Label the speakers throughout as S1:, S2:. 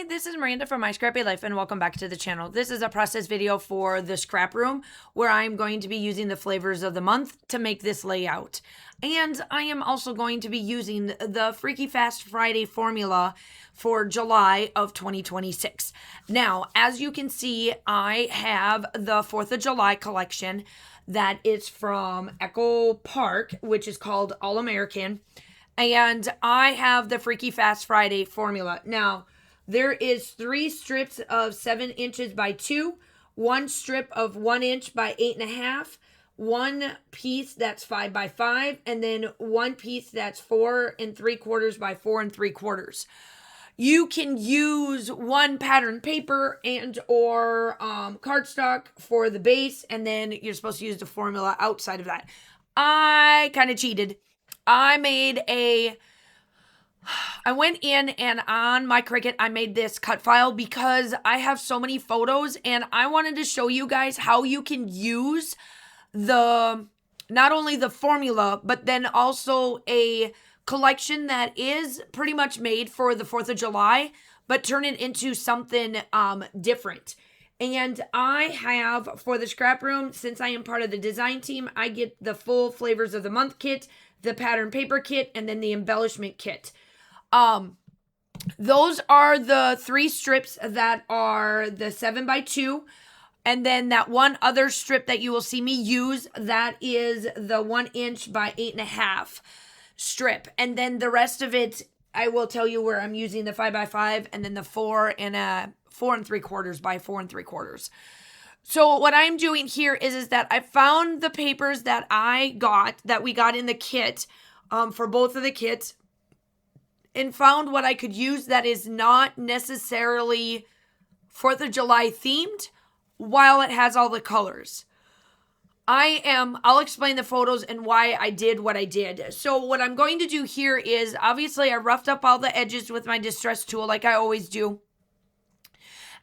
S1: this is Miranda from My Scrappy Life and welcome back to the channel. This is a process video for the scrap room where I'm going to be using the flavors of the month to make this layout. And I am also going to be using the Freaky Fast Friday formula for July of 2026. Now, as you can see, I have the 4th of July collection that is from Echo Park, which is called All American. And I have the Freaky Fast Friday formula. Now, there is 3 strips of 7 inches by 2, 1 strip of 1 inch by 8.5, 1 piece that's 5 by 5, and then 1 piece that's 4 3/4 by 4 3/4. You can use 1 pattern paper and or cardstock for the base, and then you're supposed to use the formula outside of that. I kind of cheated. I went in and on my Cricut, I made this cut file because I have so many photos and I wanted to show you guys how you can use not only the formula, but then also a collection that is pretty much made for the 4th of July, but turn it into something different. And I have, for the scrap room, since I am part of the design team, I get the full flavors of the month kit, the pattern paper kit, and then the embellishment kit. Those are the 3 strips that are the 7 by 2. And then that one other strip that you will see me use, that is the 1 inch by 8.5 strip. And then the rest of it, I will tell you where I'm using the 5 by 5 and then the 4 3/4 by 4 3/4. So what I'm doing here is that I found the papers that we got in the kit for both of the kits, and found what I could use that is not necessarily 4th of July themed while it has all the colors. I'll explain the photos and why I did what I did. So what I'm going to do here is, obviously I roughed up all the edges with my distress tool like I always do.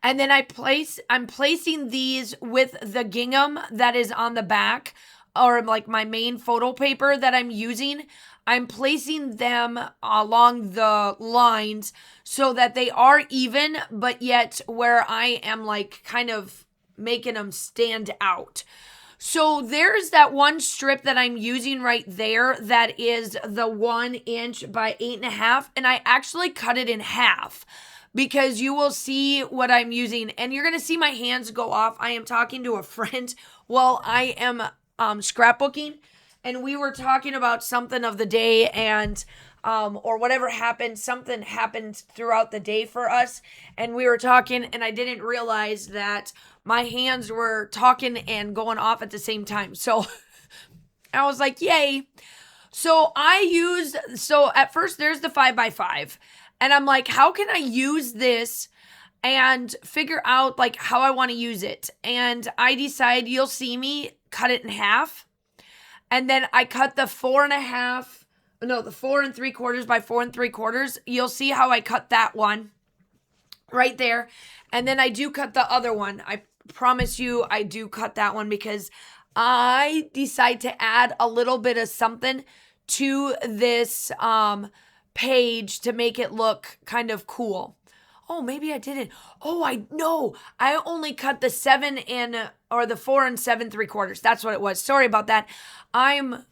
S1: And then I'm placing these with the gingham that is on the back, or like my main photo paper that I'm using. I'm placing them along the lines so that they are even, but yet where I am like kind of making them stand out. So there's that one strip that I'm using right there that is the 1 inch by 8.5, and I actually cut it in half, because you will see what I'm using and you're going to see my hands go off. I am talking to a friend while I am scrapbooking, and we were talking about something of the day and or whatever happened. Something happened throughout the day for us, and we were talking, and I didn't realize that my hands were talking and going off at the same time. So I was like, yay. So at first there's the 5 by 5. And I'm like, how can I use this and figure out like how I want to use it? And I decide, you'll see me cut it in half. And then I cut the 4 3/4 by 4 3/4. You'll see how I cut that one right there. And then I do cut the other one. I promise you I do cut that one because I decide to add a little bit of something to this page to make it look kind of cool. Oh, maybe I didn't. Oh, I know. I only cut the 4 7 3/4. That's what it was. Sorry about that. I'm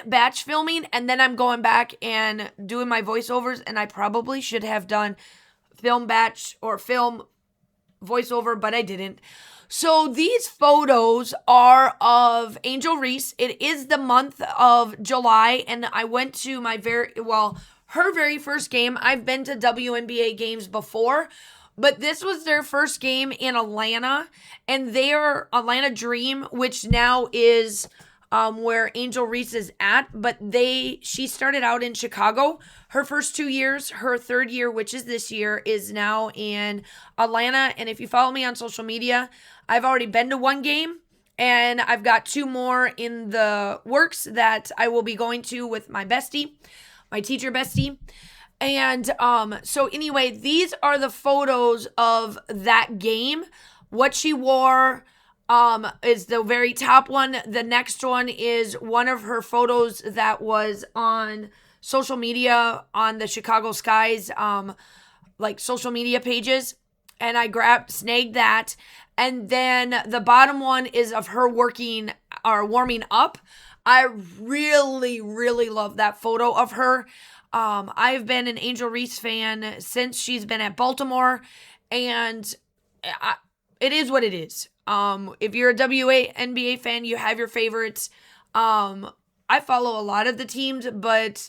S1: batch filming, and then I'm going back and doing my voiceovers, and I probably should have done film batch or film voiceover, but I didn't. So these photos are of Angel Reese. It is the month of July, and I went to her very first game. I've been to WNBA games before, but this was their first game in Atlanta, and their Atlanta Dream, which now is where Angel Reese is at, but she started out in Chicago. Her first 2 years, her 3rd year, which is this year, is now in Atlanta. And if you follow me on social media, I've already been to 1 game, and I've got 2 more in the works that I will be going to with my bestie, my teacher bestie. And so anyway, these are the photos of that game. What she wore is the very top one. The next one is one of her photos that was on social media on the Chicago Skies like social media pages, and I snagged that. And then the bottom one is of her working or warming up. I really, really love that photo of her. I've been an Angel Reese fan since she's been at Baltimore, and it is what it is. If you're a WNBA fan, you have your favorites. I follow a lot of the teams, but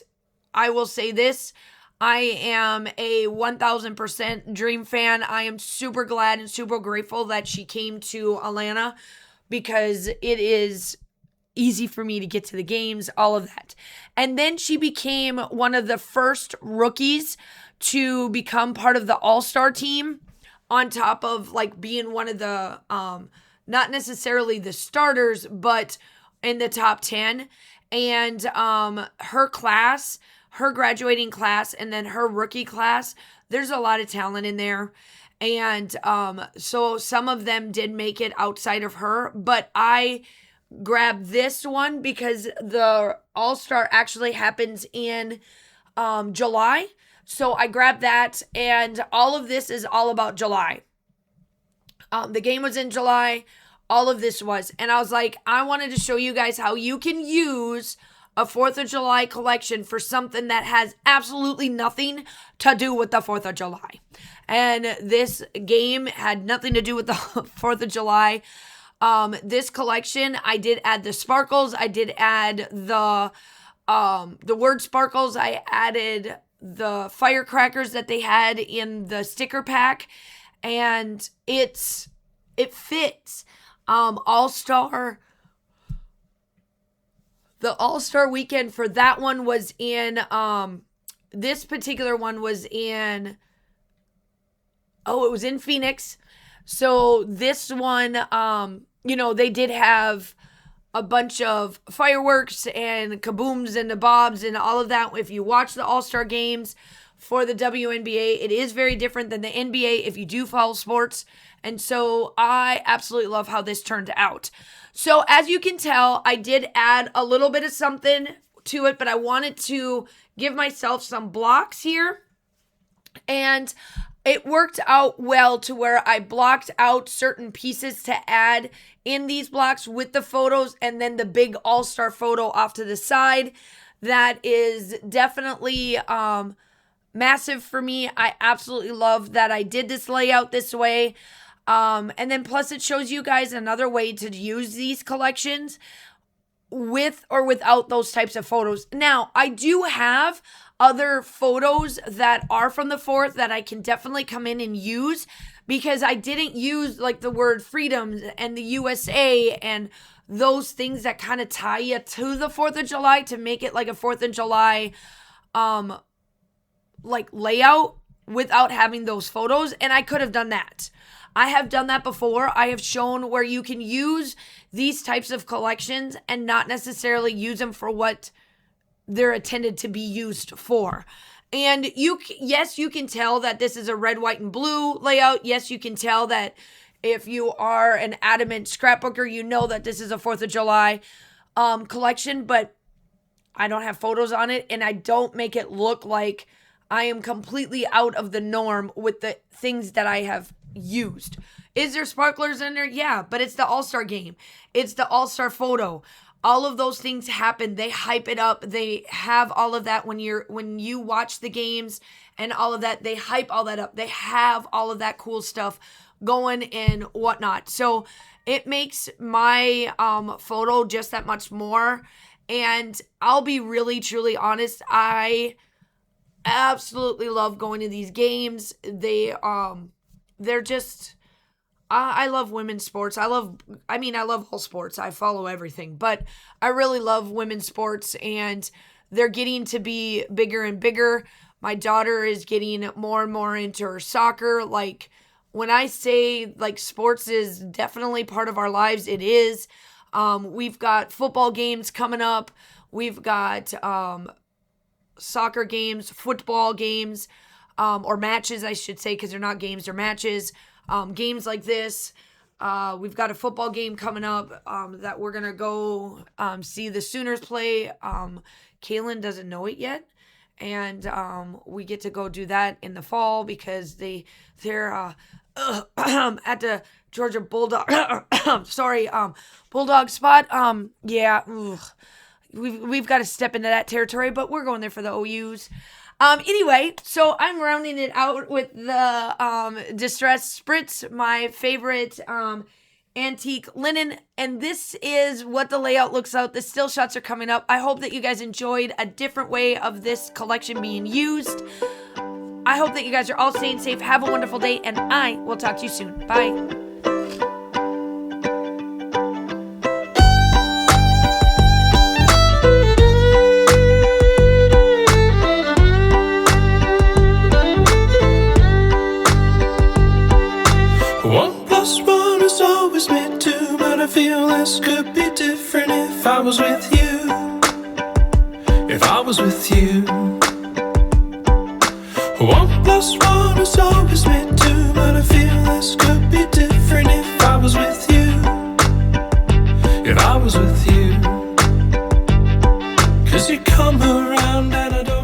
S1: I will say this. I am a 1000% Dream fan. I am super glad and super grateful that she came to Atlanta because it is easy for me to get to the games, all of that. And then she became one of the first rookies to become part of the All-Star team, on top of like being one of the, not necessarily the starters, but in the top 10. And her class, her graduating class, and then her rookie class, there's a lot of talent in there. And so some of them did make it outside of her, but I grabbed this one because the All-Star actually happens in July. So I grabbed that, and all of this is all about July. The game was in July. All of this was. And I was like, I wanted to show you guys how you can use a 4th of July collection for something that has absolutely nothing to do with the 4th of July. And this game had nothing to do with the 4th of July. This collection, I did add the sparkles. I did add the word sparkles. I added the firecrackers that they had in the sticker pack. And it fits. The All-Star weekend for that one was in, this particular one was in, it was in Phoenix. So this one, they did have a bunch of fireworks and kabooms and the bobs and all of that. If you watch the All-Star games for the WNBA, it is very different than the NBA if you do follow sports. And so I absolutely love how this turned out. So as you can tell, I did add a little bit of something to it, but I wanted to give myself some blocks here. And it worked out well to where I blocked out certain pieces to add in these blocks with the photos, and then the big All-Star photo off to the side. That is definitely massive for me. I absolutely love that I did this layout this way. And then plus it shows you guys another way to use these collections with or without those types of photos. Now, I do have other photos that are from the 4th that I can definitely come in and use, because I didn't use like the word freedom and the USA and those things that kind of tie you to the 4th of July to make it like a 4th of July like layout without having those photos. And I could have done that. I have done that before. I have shown where you can use these types of collections and not necessarily use them for what they're intended to be used for. And yes, you can tell that this is a red, white, and blue layout. Yes, you can tell that if you are an adamant scrapbooker, you know that this is a 4th of July collection, but I don't have photos on it, and I don't make it look like I am completely out of the norm with the things that I have used. Is there sparklers in there? Yeah, but it's the All-Star game. It's the All-Star photo. All of those things happen. They hype it up. They have all of that when you watch the games and all of that. They hype all that up. They have all of that cool stuff going and whatnot. So it makes my photo just that much more. And I'll be really, truly honest. I absolutely love going to these games. They're just, I love women's sports. I love all sports. I follow everything, but I really love women's sports, and they're getting to be bigger and bigger. My daughter is getting more and more into her soccer. Like, when I say like sports is definitely part of our lives, it is. We've got football games coming up. We've got soccer games, football games, or matches, I should say, because they're not games, they're matches. Games like this. We've got a football game coming up that we're going to go see the Sooners play. Kaylin doesn't know it yet. and we get to go do that in the fall because they're at the Georgia Bulldog Bulldog spot. Yeah, we've got to step into that territory, but we're going there for the OUs. Anyway, so I'm rounding it out with the Distress Spritz, my favorite antique linen, and this is what the layout looks like. The still shots are coming up. I hope that you guys enjoyed a different way of this collection being used. I hope that you guys are all staying safe. Have a wonderful day, and I will talk to you soon. Bye.
S2: I feel this could be different if I was with you. If I was with you. 1 + 1 is always meant to, but I feel this could be different if I was with you. If I was with you. 'Cause you come around and I don't